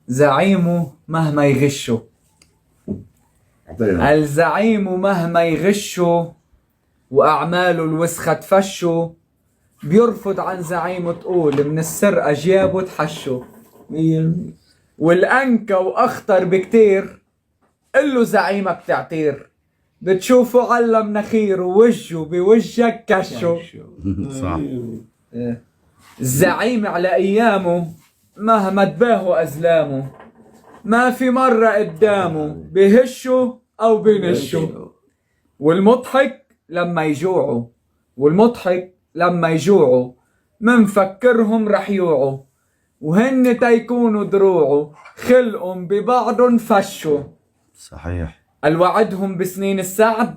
زعيمه مهما يغشه. الزعيم مهما يغشه وأعماله الوسخة تفشه، بيرفض عن زعيمه تقول من السرقة جيابه تحشه. والأنكى وأخطر بكتير قله زعيمك تعتير، بتشوفه على مناخير ووجهه بوجهك كشه. صح. الزعيم على أيامه مهما تباهوا أزلامه، ما في مرة قدامه بهشه أو بنشه. والمضحك لما يجوعوا، والمضحك لما يجوعوا منفكرهم رح يوعوا، وهن تيكونوا دروعه خلقهم ببعضهم فشوا. صحيح. الوعدهم بسنين السعد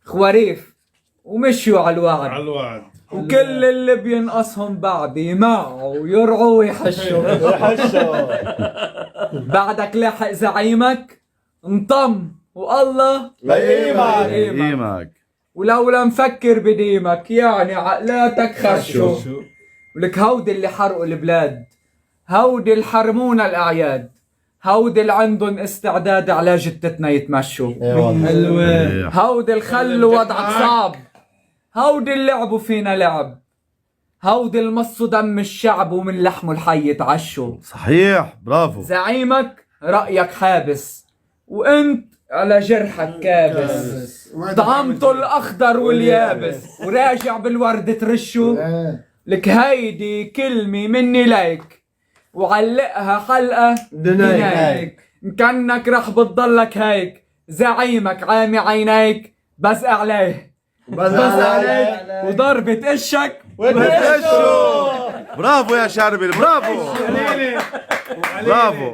خواريف ومشيوا على الوعد، وكل اللي بينقصهم بعد يمعوا ويرعوا ويحشوا. بعدك لاحق زعيمك انطم والله لئيمك، ولولا مفكر بديمك يعني عقلاتك خشوا. ولك هودي اللي حرقوا البلاد، هودي اللي حرمونا الأعياد، هودي اللي عندن استعداد على جتتنا يتمشوا. هودي اللي خلوا وضعك صعب، هودي اللي لعبوا فينا لعب، هودي اللي مصوا دم الشعب ومن لحمه الحي يتعشوا. صحيح. برافو. زعيمك رأيك حابس وانت على جرحك كابس، طعمته الأخضر واليابس وراجع بالورد ترشه. لك هيدي كلمة مني ليك وعلقها حلقة دنيك، كأنك رح بتضلك هيك زعيمك عامي عينيك بس عليه وضربة اشك برافو يا شاربل، برافو برافو.